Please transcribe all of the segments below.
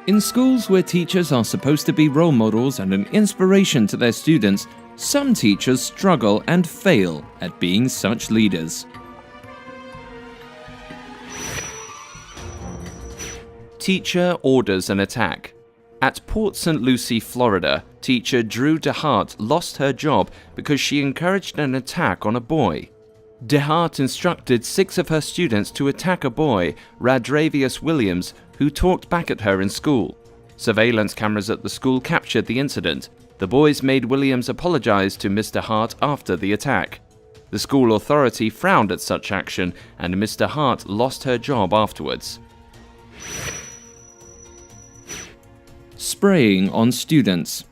In schools where teachers are supposed to be role models and an inspiration to their students, some teachers struggle and fail at being such leaders. Teacher orders an attack. At Port St. Lucie, Florida, teacher Drew DeHart lost her job because she encouraged an attack on a boy. DeHart instructed 6 of her students to attack a boy, Radravius Williams, who talked back at her in school. Surveillance cameras at the school captured the incident. The boys made Williams apologize to Mr. Hart after the attack. The school authority frowned at such action, and Mr. Hart lost her job afterwards. Spraying on students.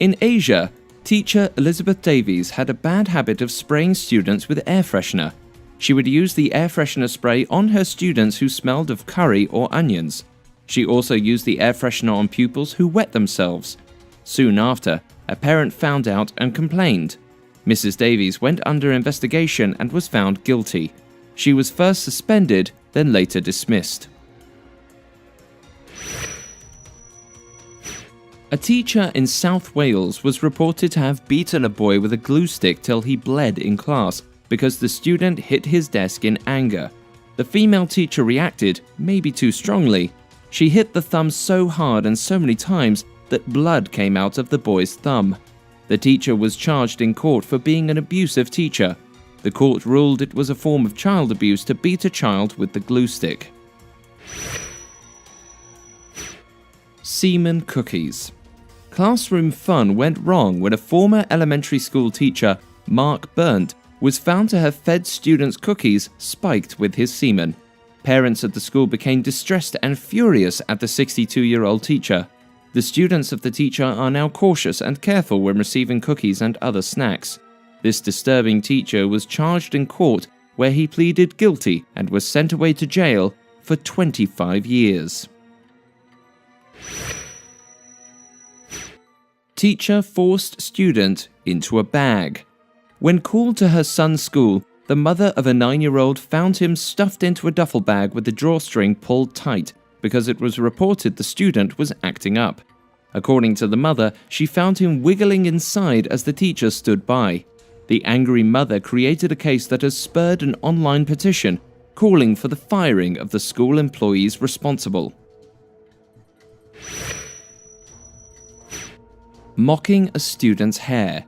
In Asia, teacher Elizabeth Davies had a bad habit of spraying students with air freshener. She would use the air freshener spray on her students who smelled of curry or onions. She also used the air freshener on pupils who wet themselves. Soon after, a parent found out and complained. Mrs. Davies went under investigation and was found guilty. She was first suspended, then later dismissed. A teacher in South Wales was reported to have beaten a boy with a glue stick till he bled in class because the student hit his desk in anger. The female teacher reacted, maybe too strongly. She hit the thumb so hard and so many times that blood came out of the boy's thumb. The teacher was charged in court for being an abusive teacher. The court ruled it was a form of child abuse to beat a child with the glue stick. Semen cookies. Classroom fun went wrong when a former elementary school teacher, Mark Burnt, was found to have fed students cookies spiked with his semen. Parents at the school became distressed and furious at the 62-year-old teacher. The students of the teacher are now cautious and careful when receiving cookies and other snacks. This disturbing teacher was charged in court, where he pleaded guilty and was sent away to jail for 25 years. Teacher forced student into a bag. When called to her son's school, the mother of a 9-year-old found him stuffed into a duffel bag with the drawstring pulled tight because it was reported the student was acting up. According to the mother, she found him wiggling inside as the teacher stood by. The angry mother created a case that has spurred an online petition calling for the firing of the school employees responsible. Mocking a student's hair.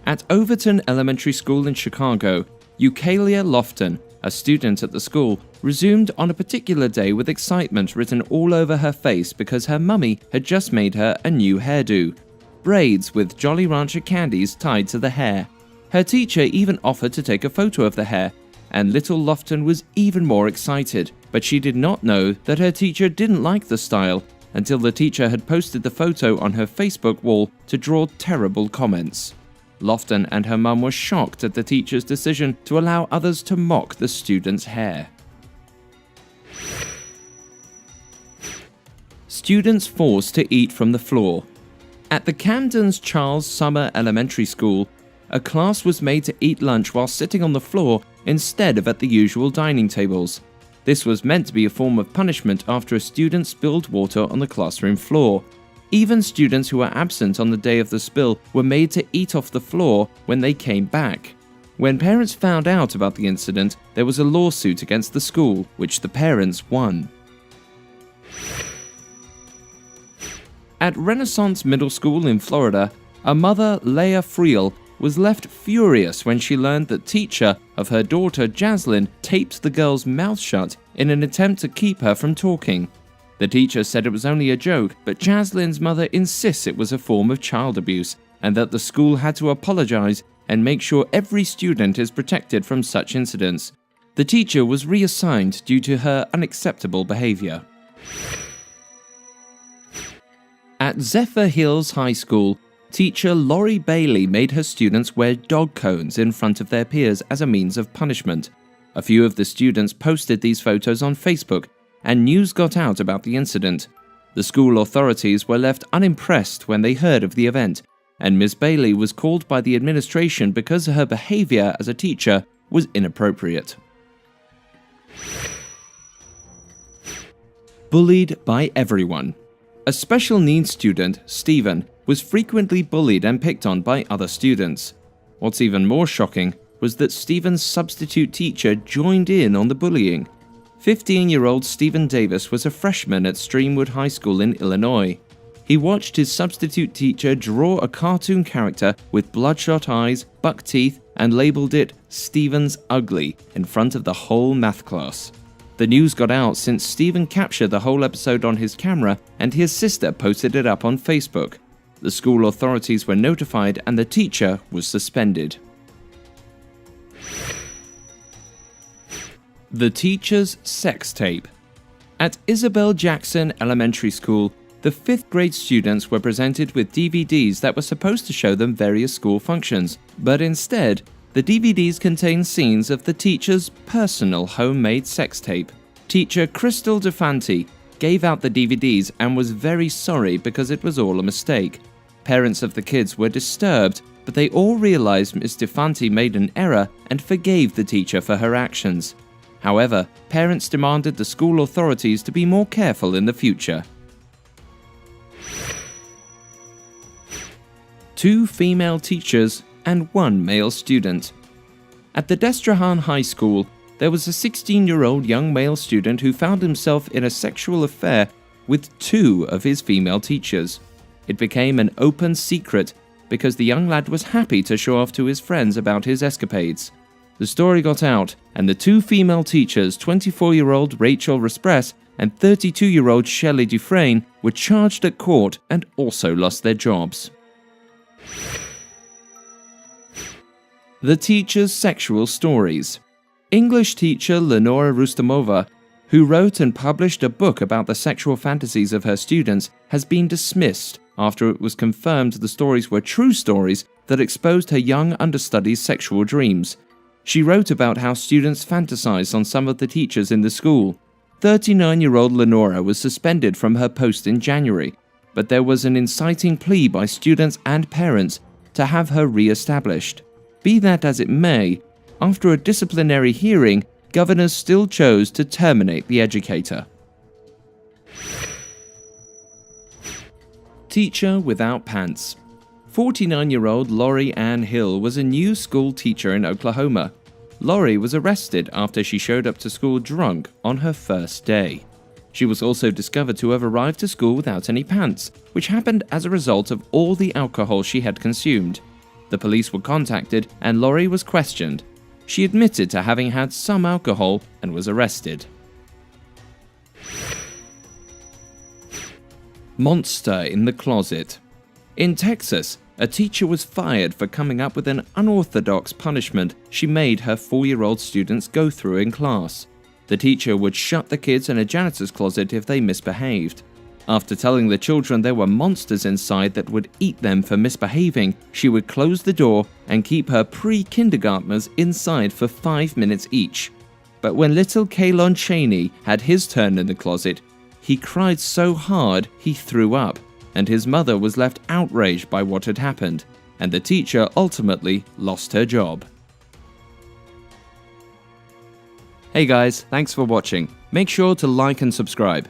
At Overton Elementary School in Chicago, Eucalia Lofton, a student at the school, resumed on a particular day with excitement written all over her face because her mummy had just made her a new hairdo. Braids with Jolly Rancher candies tied to the hair. Her teacher even offered to take a photo of the hair, and little Lofton was even more excited, but she did not know that her teacher didn't like the style until the teacher had posted the photo on her Facebook wall to draw terrible comments. Lofton and her mum were shocked at the teacher's decision to allow others to mock the student's hair. Students forced to eat from the floor. At the Camden's Charles Summer Elementary School, a class was made to eat lunch while sitting on the floor instead of at the usual dining tables. This was meant to be a form of punishment after a student spilled water on the classroom floor. Even students who were absent on the day of the spill were made to eat off the floor when they came back. When parents found out about the incident, there was a lawsuit against the school, which the parents won. At Renaissance Middle School in Florida, a mother, Leah Friel, was left furious when she learned that teacher of her daughter, Jaslyn, taped the girl's mouth shut in an attempt to keep her from talking. The teacher said it was only a joke, but Jaslyn's mother insists it was a form of child abuse and that the school had to apologize and make sure every student is protected from such incidents. The teacher was reassigned due to her unacceptable behavior. At Zephyr Hills High School, teacher Lori Bailey made her students wear dog cones in front of their peers as a means of punishment. A few of the students posted these photos on Facebook, and news got out about the incident. The school authorities were left unimpressed when they heard of the event, and Ms. Bailey was called by the administration because her behavior as a teacher was inappropriate. Bullied by everyone. A special needs student, Stephen, was frequently bullied and picked on by other students. What's even more shocking was that Stephen's substitute teacher joined in on the bullying. 15-year-old Stephen Davis was a freshman at Streamwood High School in Illinois. He watched his substitute teacher draw a cartoon character with bloodshot eyes, buck teeth, and labeled it Stephen's Ugly in front of the whole math class. The news got out since Stephen captured the whole episode on his camera and his sister posted it up on Facebook. The school authorities were notified and the teacher was suspended. The teacher's sex tape. At Isabel Jackson Elementary School, the 5th grade students were presented with DVDs that were supposed to show them various school functions, but instead, the DVDs contained scenes of the teacher's personal homemade sex tape. Teacher Crystal DeFanti gave out the DVDs and was very sorry because it was all a mistake. Parents of the kids were disturbed, but they all realized Ms. DeFanti made an error and forgave the teacher for her actions. However, parents demanded the school authorities to be more careful in the future. 2 female teachers and 1 male student. At the Destrehan High School, there was a 16-year-old young male student who found himself in a sexual affair with 2 of his female teachers. It became an open secret because the young lad was happy to show off to his friends about his escapades. The story got out, and the 2 female teachers, 24-year-old Rachel Respress and 32-year-old Shelley Dufresne, were charged at court and also lost their jobs. The teacher's sexual stories. English teacher Lenora Rustamova, who wrote and published a book about the sexual fantasies of her students, has been dismissed after it was confirmed the stories were true stories that exposed her young understudy's sexual dreams. She wrote about how students fantasized on some of the teachers in the school. 39-year-old Lenora was suspended from her post in January, but there was an inciting plea by students and parents to have her re-established. Be that as it may, after a disciplinary hearing, governors still chose to terminate the educator. Teacher without pants. 49-year-old Lori Ann Hill was a new school teacher in Oklahoma. Lori was arrested after she showed up to school drunk on her first day. She was also discovered to have arrived to school without any pants, which happened as a result of all the alcohol she had consumed. The police were contacted and Lori was questioned. She admitted to having had some alcohol and was arrested. Monster in the closet. In Texas, a teacher was fired for coming up with an unorthodox punishment she made her 4-year-old students go through in class. The teacher would shut the kids in a janitor's closet if they misbehaved. After telling the children there were monsters inside that would eat them for misbehaving, she would close the door and keep her pre-kindergartners inside for 5 minutes each. But when little Kaylon Cheney had his turn in the closet, he cried so hard he threw up, and his mother was left outraged by what had happened, and the teacher ultimately lost her job. Hey guys, thanks for watching. Make sure to like and subscribe.